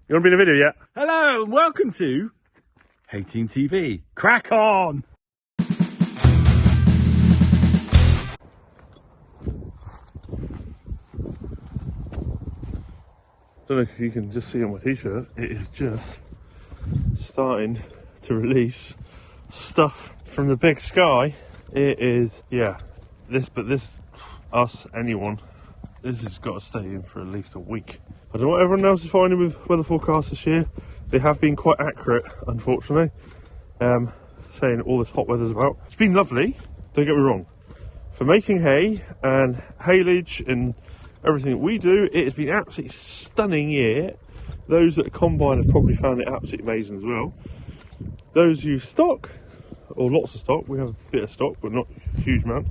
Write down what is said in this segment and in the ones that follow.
You want to be in a video yet? Hello and welcome to Thehayteamtv. Crack on! Don't know if you can just see on my t-shirt, it is just starting to release stuff from the big sky. It is, yeah, this, anyone, this has got to stay in for at least a week. I don't know what everyone else is finding with weather forecasts this year. They have been quite accurate, unfortunately, saying all this hot weather's about. It's been lovely, don't get me wrong. For making hay and haylage and everything that we do, it has been absolutely stunning year. Those that combine have probably found it absolutely amazing as well. Those who stock, or lots of stock, we have a bit of stock but not a huge amount.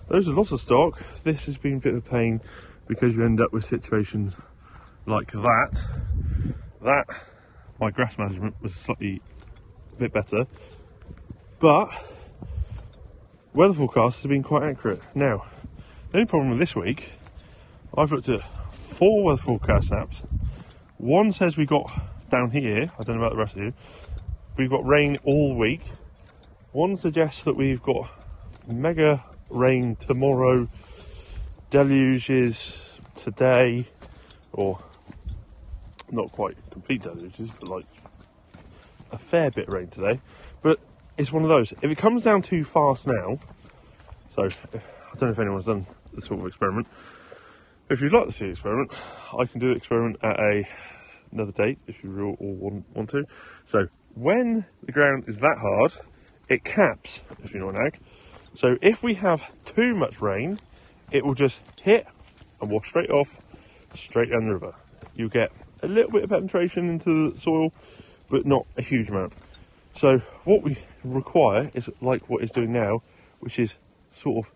Those with lots of stock, this has been a bit of a pain because you end up with situations like that. My grass management was slightly a bit better, but weather forecasts have been quite accurate. Now, the only problem with this week, I've looked at 4 weather forecast apps. One says we got down here, I don't know about the rest of you, we've got rain all week. One suggests that we've got mega rain tomorrow, deluges today, or not quite complete deluges, but like a fair bit of rain today. But it's one of those, if it comes down too fast now, so I don't know if anyone's done this sort of experiment. If you'd like to see the experiment, I can do the experiment at another date if you all want to. So when the ground is that hard, it caps, if you know an ag. So if we have too much rain, it will just hit and wash straight off, straight down the river. You get a little bit of penetration into the soil, but not a huge amount. So what we require is like what it's doing now, which is sort of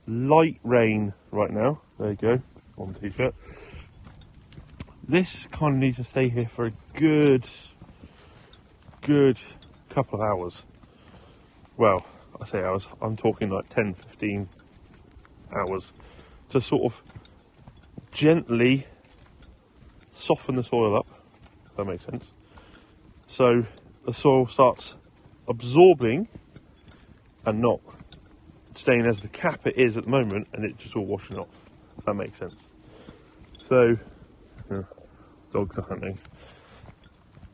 light rain right now. There you go, on the t-shirt. This kind of needs to stay here for a good couple of hours. Well, I say hours, I'm talking like 10, 15 hours to sort of gently soften the soil up, if that makes sense. So the soil starts absorbing and not staying as the cap it is at the moment, and it just all washing off, if that makes sense. So, dogs are hunting.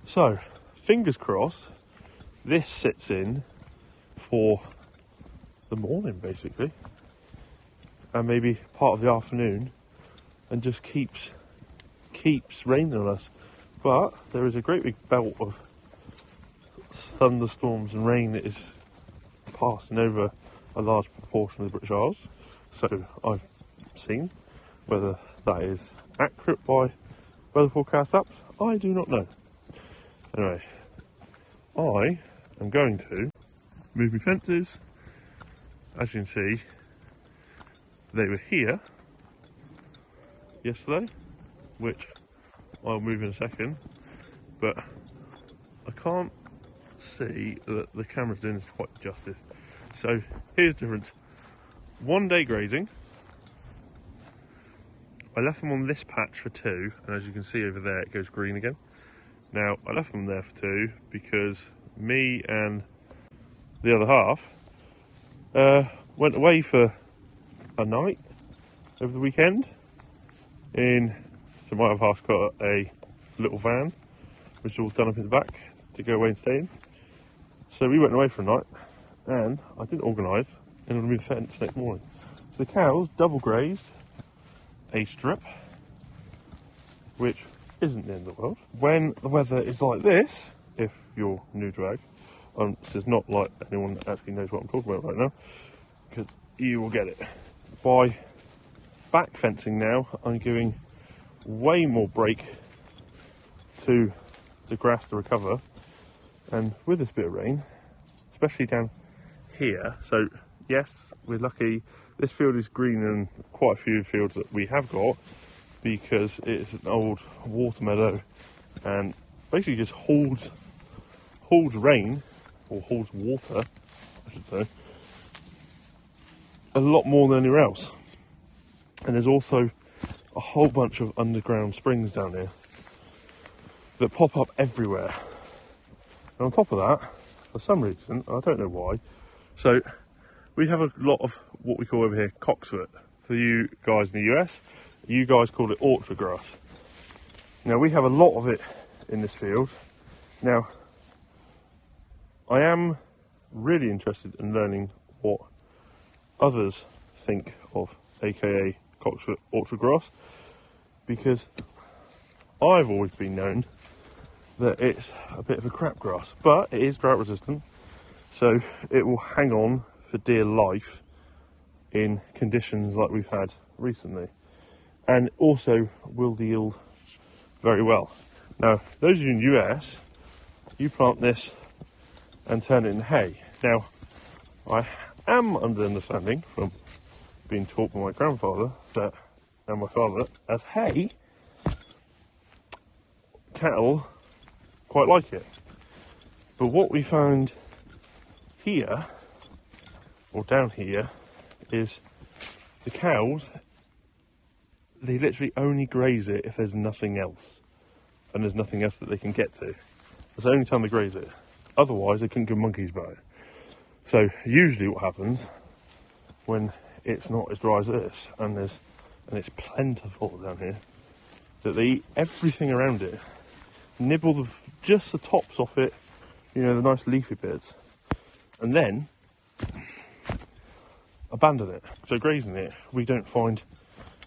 So, fingers crossed, this sits in for the morning basically, and maybe part of the afternoon, and just keeps raining on us. But there is a great big belt of thunderstorms and rain that is passing over a large proportion of the British Isles. So I've seen. Whether that is accurate by weather forecast apps, I do not know. Anyway, I am going to move my fences. As you can see, they were here yesterday, which I'll move in a second, but I can't see that the camera's doing this quite justice. So here's the difference. 1 day grazing, I left them on this patch for 2, and as you can see over there it goes green again. Now I left them there for 2 because me and the other half went away for a night over the weekend. So my other half's got a little van which is all done up in the back to go away and stay in. So we went away for a night, and I didn't organise and I'll move the fence next morning. So the cows double grazed a strip, which isn't the end of the world. When the weather is like this, if you're new to ag, this is not like anyone actually knows what I'm talking about right now, because you will get it. By back fencing now, I'm giving way more break to the grass to recover, and with this bit of rain, especially down here, so yes, we're lucky this field is greener than quite a few fields that we have got, because it's an old water meadow and basically just holds rain, or holds water I should say, a lot more than anywhere else. And there's also a whole bunch of underground springs down here. that pop up everywhere. And on top of that, for some reason, I don't know why, so we have a lot of what we call over here cocksfoot. For you guys in the US, you guys call it orchard grass. Now we have a lot of it in this field. Now, I am really interested in learning what others think of aka cocksfoot orchard grass, because I've always been known that it's a bit of a crap grass, but it is drought resistant, so it will hang on for dear life in conditions like we've had recently, and also will yield very well. Now, those of you in the US, you plant this and turn it into hay. Now, I am under the understanding from being taught by my grandfather that, and my father, as hay, cattle quite like it. But what we found here, or down here, is the cows, they literally only graze it if there's nothing else, and there's nothing else that they can get to. That's the only time they graze it. Otherwise, they couldn't give monkeys about it. So usually what happens when it's not as dry as this, and it's plentiful down here, that they eat everything around it, nibble just the tops off it, you know, the nice leafy bits, and then abandon it. So grazing it, we don't find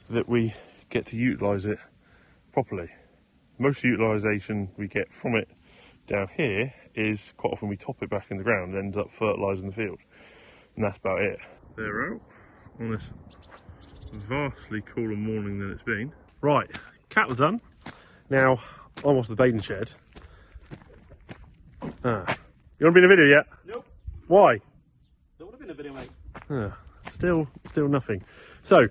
that we get to utilise it properly. Most utilisation we get from it down here is quite often we top it back in the ground and ends up fertilising the field, and that's about it. They're out on this vastly cooler morning than it's been. Right, cattle are done. Now I'm off the baling shed. You want to be in a video yet? Nope. Why? Don't want to be in a video, mate. Still nothing. So,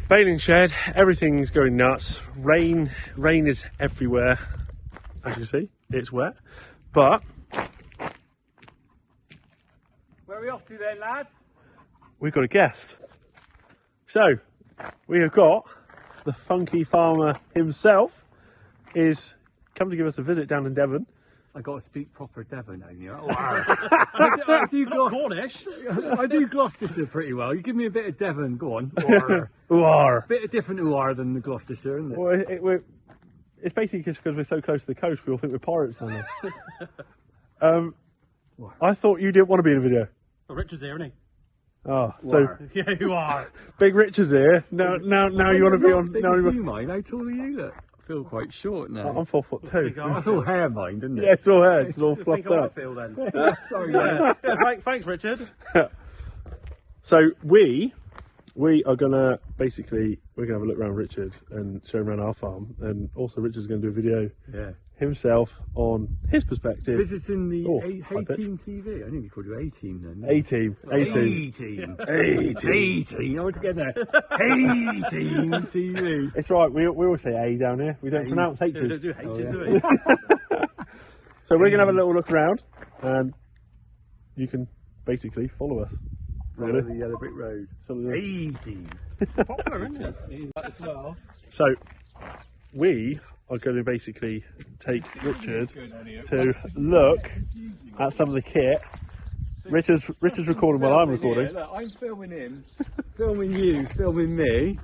baling shed, everything's going nuts. Rain is everywhere. As you see, it's wet. But Where are we off to then, lads? we've got a guest. So, we have got the funky farmer himself is come to give us a visit down in Devon. I got to speak proper Devon now, you know. I do Cornish. I do Gloucestershire pretty well. You give me a bit of Devon, go on. Ooar. A bit of different ooar than the Gloucestershire, isn't it? Well, it's basically just because we're so close to the coast, we all think we're pirates on it. I thought you didn't want to be in a video. Well, Richard's here, isn't he? Oh, so Yeah, you are. Big Richard's here. Now you want to be on. Big Now as you, mate. How tall are you? Look, I feel quite short now. I'm 4'2". That's all hair, mind, isn't it? Yeah, it's all hair. It's all Think fluffed how I up. feel then. Sorry, Yeah, thanks, Richard. So we are gonna basically we're gonna have a look around Richard and show him around our farm, and also Richard's gonna do a video yeah. himself on his perspective. Visiting the Oh, Thehayteamtv. I think we called you A-Team then. A-team. A-Team. A-Team. I want to get there. Thehayteam TV. It's right. We always say A down here. We don't pronounce Don't H's. do H's, yeah. do we? So we're gonna have a little look around, and you can basically follow us. Follow the yellow brick road. Really. A-Team. Popular, isn't it? As well. So we are going to basically take Richard to look at some of the kit. Richard's recording while I'm recording. Look, I'm filming him, filming you, filming me.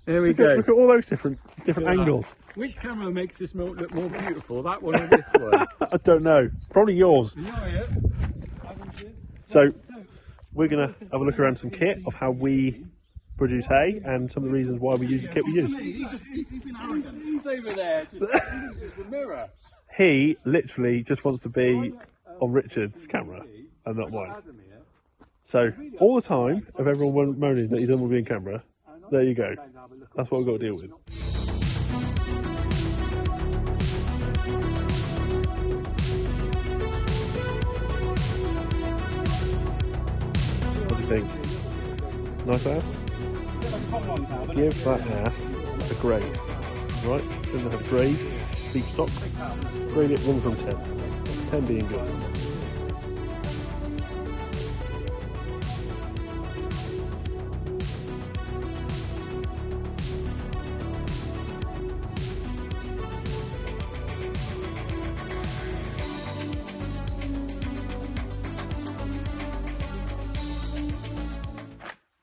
There we Look go. at all those different angles. Which camera makes this look more beautiful? That one or this one? I don't know. Probably yours. So we're going to have a look around some kit of how we produce hay and some of the reasons why we use the kit we use. He's over there. It's a mirror. He literally just wants to be on Richard's camera and not mine. So all the time of everyone moaning that he doesn't want to be in camera, there you go. That's what we've got to deal with. What do you think? Nice ass? Give that ass a grade. Right? Then they have grade, beef stock. Grade it 1 from 10. 10 being good.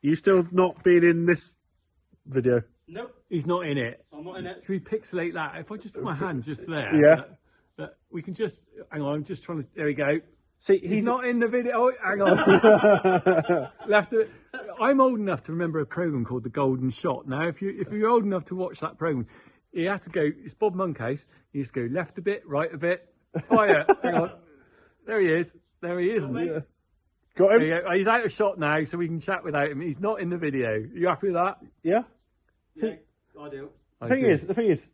You still not being in this video? Nope, He's not in it. I'm not in it. Should we pixelate that? If I just put my hand just there. Yeah. We can just, hang on, I'm just trying to, there we go. See, He's not in the video. Oh, hang on. Left it. I'm old enough to remember a program called The Golden Shot. Now, if you're old enough to watch that program, you have to go. It's Bob Monkhouse. You just go left a bit, right a bit. Fire. Hang on. There he is. There he is. Got There him? you go. He's out of shot now, so we can chat without him. He's not in the video. You happy with that? Yeah. Yeah, I do. The thing is,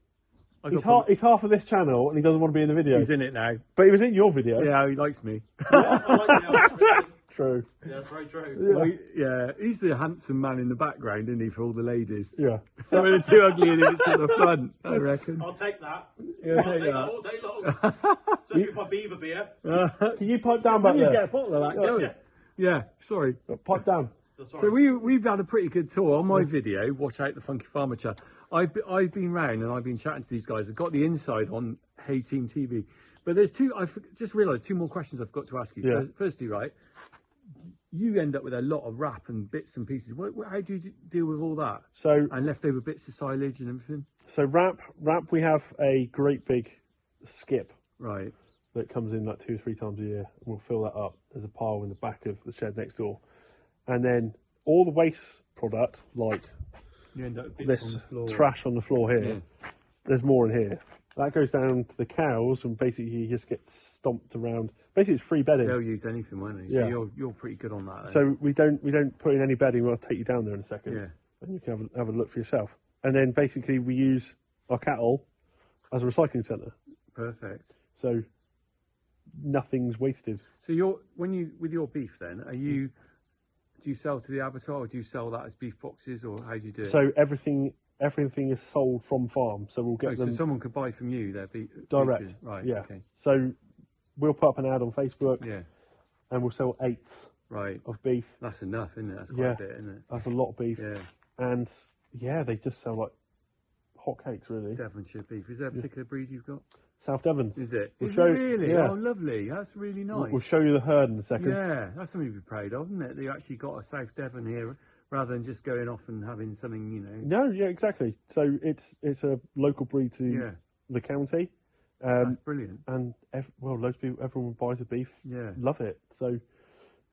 I he's got he's half of this channel and he doesn't want to be in the video. He's in it now. But he was in your video. Yeah, he likes me. I like the outfit. True. Yeah, that's very true. Well, yeah, he's the handsome man in the background, isn't he, for all the ladies? Yeah. So when the two ugly idiots at the front, I reckon. I'll take that. Yeah, I'll take take that that. all day long. Especially with my beaver beer. Can you pipe down back You there? get a bottle of that going. Yeah, sorry. Pipe down. So we've had a pretty good tour on my video. Watch out, the Funky Farmer chat. I've been round and I've been chatting to these guys. I've got the inside on Thehayteamtv. But there's two. I just realised two more questions I've got to ask you. Yeah. Firstly, right, you end up with a lot of wrap and bits and pieces. How do you deal with all that? So And leftover bits of silage and everything. wrap, we have a great big skip Right. that comes in like 2 or 3 times a year. We'll fill that up. There's a pile in the back of the shed next door. And then all the waste product, like You end up with bits this on the floor. trash on the floor here, Yeah. there's more in here. That goes down to the cows and basically you just get stomped around. Basically it's free bedding. They'll use anything, won't they? Yeah. So you're pretty good on that. Then. So we don't put in any bedding. We'll take you down there in a second. Yeah. And you can have a look for yourself. And then basically we use our cattle as a recycling centre. Perfect. So nothing's wasted. So with your beef then, do you sell to the abattoir or do you sell that as beef boxes or how do you do it? So everything is sold from farm. So we'll get so them someone could buy from you their beef direct. beef, right? Yeah. Okay. So we'll put up an ad on Facebook Yeah. and we'll sell 8 Right. of beef. That's enough, isn't it? That's quite Yeah. a bit, isn't it? That's a lot of beef. Yeah. And yeah, they just sell like hotcakes really. Devonshire beef. Is there a particular breed you've got? South Devons. Is it? We'll Is show- it really? yeah. Oh, lovely. That's really nice. We'll show you the herd in a second. Yeah, that's something to be proud of, isn't it? That you actually got a South Devon here rather than just going off and having something, No, yeah, exactly. So it's a local breed to Yeah. the county. That's brilliant. And loads of people, everyone buys the beef. Yeah. Love it. So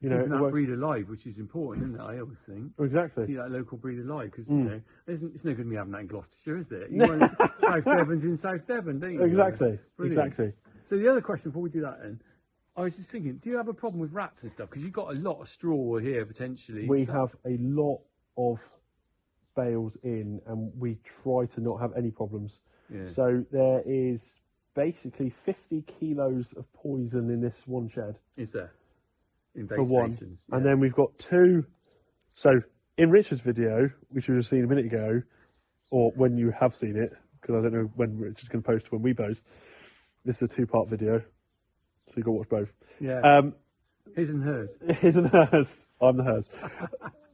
Keeping it that works. breed alive, which is important, isn't it? I always think. Exactly. Keep that local breed alive because it's no good me having that in Gloucestershire, is it? You want South Devon's in South Devon, don't you? Exactly. Brilliant. Exactly. So the other question before we do that, then, I was just thinking, do you have a problem with rats and stuff? Because you've got a lot of straw here potentially. We So- have a lot of bales in, and we try to not have any problems. Yeah. So there is basically 50 kilos of poison in this one shed Is there? In for base one, stations, and yeah. then we've got 2. So in Richard's video, which we were seen a minute ago, or when you have seen it, because I don't know when Richard's going to post when we post. This is a 2-part video, so you've got to watch both. Yeah. His and hers. His and hers. I'm the hers.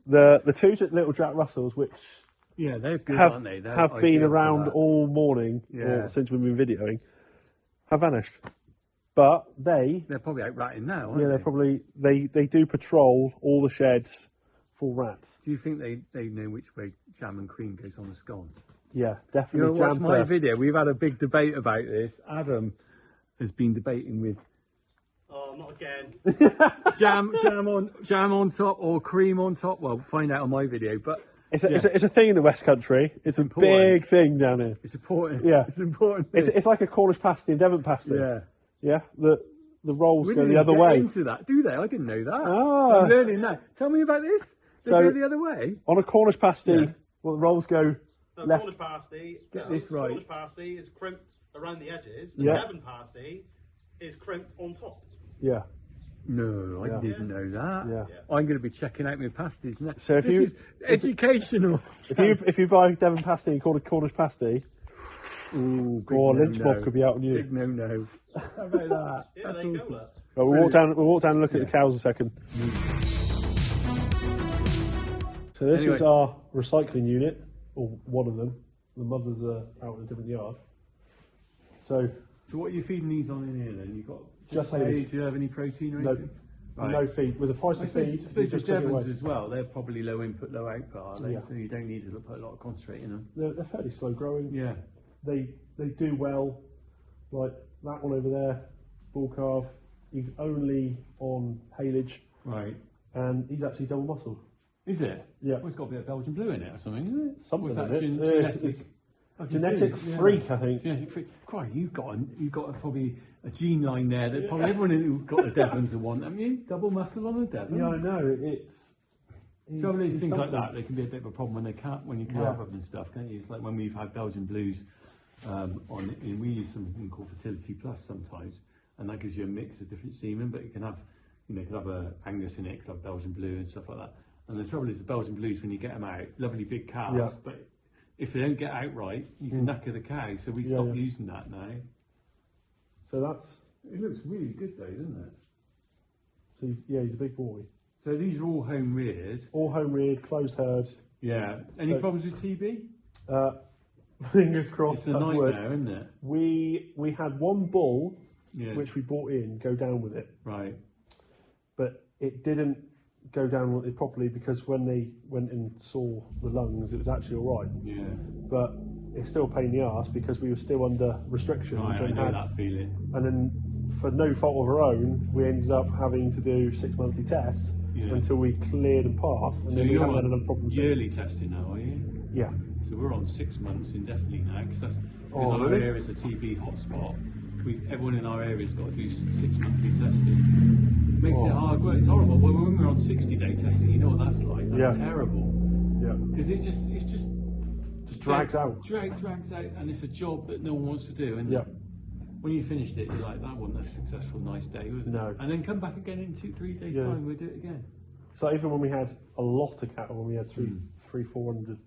the 2 little Jack Russells, which Yeah, they're good, have aren't they? They're been ideal for around that. all morning Yeah. or since we've been videoing, have vanished. But They're probably out ratting now, aren't yeah, they? they're probably they do patrol all the sheds for rats. Do you think they know which way jam and cream goes on the scone? Yeah, You definitely. know, watch jam my first. video. We've had a big debate about this. Adam has been debating with Oh, not again. jam on top or cream on top. Well, find out on my video. But It's a thing in the West Country. It's a important. big thing down here. it's important. Yeah. It's important. It's like a Cornish pasty and Devon pasty. yeah. Yeah. The rolls We go didn't the even other get way. into that, do they? I didn't know that. Ah. I'm learning that. Tell me about this. They So- go the other way. On a Cornish pasty, Yeah. well, the rolls go No, left. Cornish pasty. Get this right. Cornish pasty is crimped around the edges. The Yeah. Devon pasty is crimped on top. Yeah. No, I Yeah. didn't know that. Yeah. I'm going to be checking out my pasties next. So if this you- is educational. If you buy Devon pasty and call it Cornish pasty, Ooh, big or no, lynch mob no. could be out on you. Big no. How about that? Yeah, That's there you awesome. go. Look. Right, we'll walk down and look at the cows a second. So this Anyway. is our recycling unit, or one of them. The mothers are out in a different yard. So So what are you feeding these on in here then? You got Just hay? hay. Do you have any protein or No. anything? Right. No feed. With the price of feed, I suppose with Devons as well, they're probably low input, low output, are they? Yeah. So you don't need to put a lot of concentrate in them. They're fairly slow growing. Yeah. They do well. Like that one over there, bull calf. He's only on haylage. Right. And he's actually double muscled. Is it? Yeah. Well, it's got a bit of Belgian blue in it or something, isn't it? Something in it. Genetic. Genetic freak, I think. Genetic freak. Cry, you've got probably a gene line there that probably everyone who's got a Devons will want, haven't you? Double muscle on a Devon. Yeah, I know. Trouble is, things like that, they can be a bit of a problem when you calve them and stuff, can't you? It's like when we've had Belgian blues we use something called Fertility Plus sometimes, and that gives you a mix of different semen, but it can have, it could have a Angus in it, it could have Belgian blue and stuff like that. And the trouble is, the Belgian blues, when you get them out, lovely big calves, but if they don't get out right, you can knacker the cow. So we stopped using that now. So it looks really good though, doesn't it? So he's a big boy. So these are all home reared. All home reared, closed herd. Yeah. Any problems with TB? Fingers crossed. It's a nightmare, isn't it? We had one bull, which we brought in, go down with it. Right. But it didn't go down with it properly, because when they went and saw the lungs, it was actually all right. Yeah. But it's still a pain in the arse, because we were still under restrictions. Right, I know that feeling. And then, for no fault of our own, we ended up having to do 6 monthly tests until we cleared and passed. And so then we you're haven't had on another problem yearly testing now, are you? Yeah. So we're on 6 months indefinitely now, because our really? area is a TB hotspot. Everyone in our area's got to do 6 monthly testing. Makes it hard work. It's horrible. But when we're on 60-day testing, you know what that's like. That's terrible. Yeah. Because it just drags out. Drags out, and it's a job that no one wants to do. And when you finished it, you're like, that wasn't a successful, nice day, was it? No. And then come back again in 2-3 days' time, we'll do it again. So even when we had a lot of cattle, when we had 400,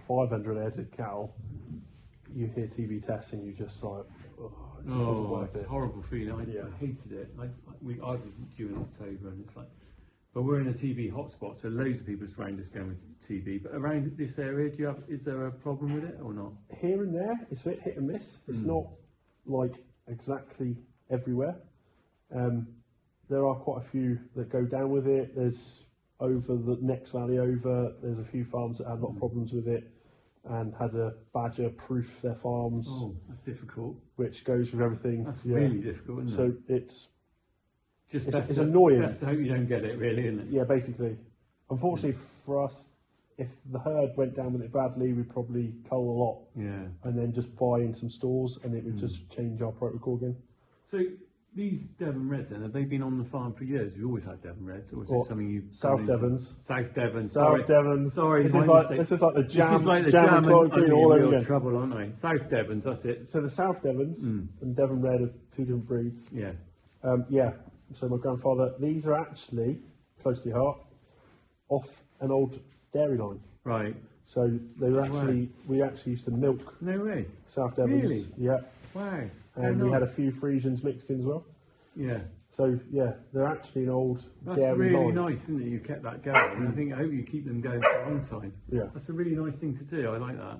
500 head of cattle, you hear TB tests and you just like, it's a horrible feeling. I hated it. Ours is due in October, and it's like, but we're in a TB hotspot, so loads of people around us going with TB. But around this area, is there a problem with it or not? Here and there, it's a bit hit and miss. It's not like exactly everywhere. There are quite a few that go down with it. There's over the next valley over, there's a few farms that had a lot of problems with it and had a badger proof their farms. Oh, that's difficult. Which goes with everything. That's really difficult, isn't it? So it's it's annoying. Best to hope you don't get it, really, isn't it? Yeah, basically. Unfortunately for us, if the herd went down with it badly, we'd probably cull a lot. Yeah. And then just buy in some stores, and it would just change our protocol again. So these Devon Reds, then, have they been on the farm for years? Have you always had Devon Reds, or is it something you? South Devons. South Devon. South Devon. Sorry, this is like the jam. This is like the jam and all over real again. Trouble, aren't they? South Devons. That's it. So the South Devons and Devon Red are two different breeds. Yeah. So my grandfather. These are actually close to your heart, off an old dairy line. Right. So they were actually we actually used to milk. No way. South Devons. Really? Yeah. Wow. And we had a few Frisians mixed in as well. Yeah. So they're actually an old That's dairy really line. nice, isn't it? You kept that going. I hope you keep them going for a long time. Yeah. That's a really nice thing to do. I like that.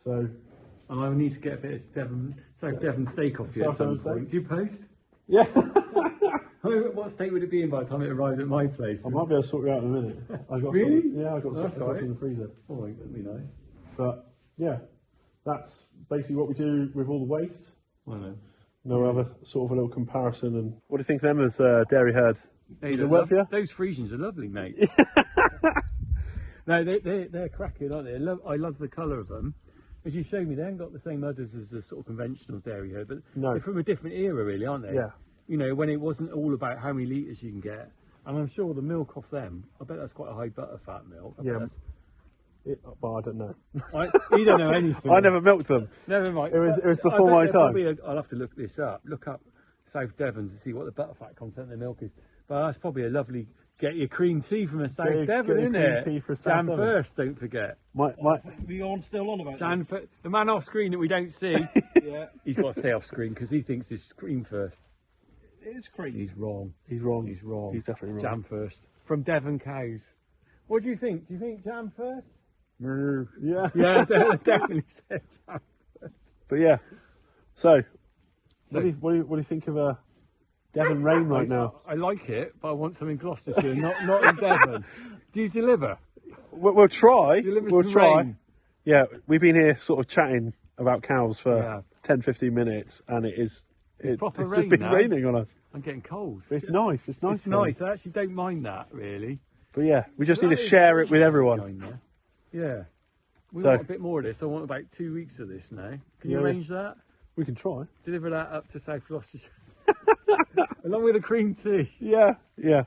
So. And I will need to get a bit of South Devon steak off you at some point. Do you post? Yeah. What state would it be in by the time it arrived at my place? I might be able to sort you out in a minute. I got really? I got some in the freezer. Oh, that'd be nice. But yeah, that's basically what we do with all the waste. I know. No other sort of a little comparison. And what do you think of them as dairy herd? Hey, those Frisians are lovely, mate. No, they're cracking, aren't they? I love the colour of them. As you showed me, they haven't got the same udders as the sort of conventional dairy herd, but they're from a different era, really, aren't they? Yeah. You know, when it wasn't all about how many litres you can get. And I'm sure the milk off them, I bet that's quite a high butter fat milk. Well, I don't know. You don't know anything. I never milked them. Never mind. It was before my time. I'll have to look this up. Look up South Devons to see what the butterfat content of the milk is. But that's probably a lovely. Get your cream tea from a South Devon, isn't it? Jam first, don't forget. Are we still on about this? The man off screen that we don't see. Yeah. He's got to stay off screen because he thinks it's cream first. It is cream. He's wrong. He's wrong. He's wrong. He's definitely wrong. Jam first. From Devon cows. What do you think? Do you think jam first? Yeah. Yeah, definitely said jam first. But yeah. So what do you think of Devon rain right now. I like it, but I want some in Gloucestershire, not in Devon. Do you deliver? We'll try. Deliver We'll some try. rain. Yeah, we've been here sort of chatting about cows for Yeah. 10-15 minutes, and it's proper just rain been now. raining on us. I'm getting cold. But it's nice. It's nice. It's nice. I actually don't mind that, really. But yeah, we just need to That is share it with nice everyone. going there. Yeah. We So- want a bit more of this. I want about 2 weeks of this now. Can you Yeah. arrange that? We can try. Deliver that up to South Gloucestershire. Along with a cream tea. Yeah, yeah.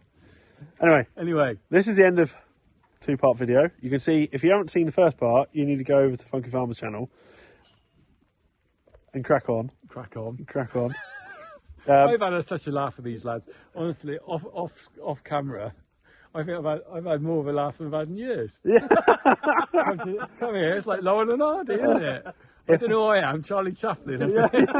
Anyway, This is the end of two-part video. You can see, if you haven't seen the first part, you need to go over to Funky Farmer's channel and crack on. crack on. Crack on. I've had such a laugh with these lads. Honestly, off camera, I think I've had more of a laugh than I've had in years. Yeah. Come here, it's like Lauren and Hardy, isn't it? I don't know who I am, Charlie Chaplin. I think.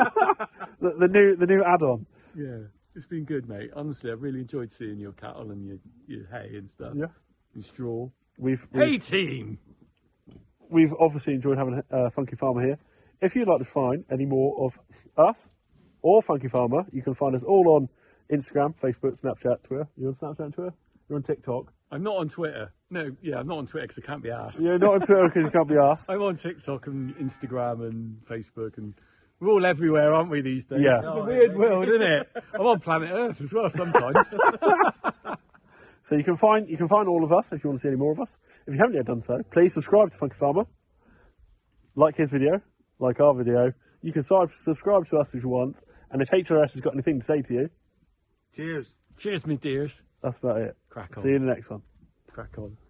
the new add-on. Yeah, it's been good, mate. Honestly, I've really enjoyed seeing your cattle and your hay and stuff. Yeah. And straw. We've Hey team! We've obviously enjoyed having Funky Farmer here. If you'd like to find any more of us or Funky Farmer, you can find us all on Instagram, Facebook, Snapchat, Twitter. You're on Snapchat and Twitter? You're on TikTok? I'm not on Twitter. No, yeah, I'm not on Twitter because I can't be asked. You're not on Twitter because you can't be asked. I'm on TikTok and Instagram and Facebook, and we're all everywhere, aren't we, these days? Yeah. It's a weird world, isn't it? I'm on planet Earth as well sometimes. So you can find all of us if you want to see any more of us. If you haven't yet done so, please subscribe to Funky Farmer. Like his video, like our video. You can subscribe to us if you want. And if HRS has got anything to say to you, Cheers. Cheers, me dears. that's about it. Crack on. See you in the next one. Crack on.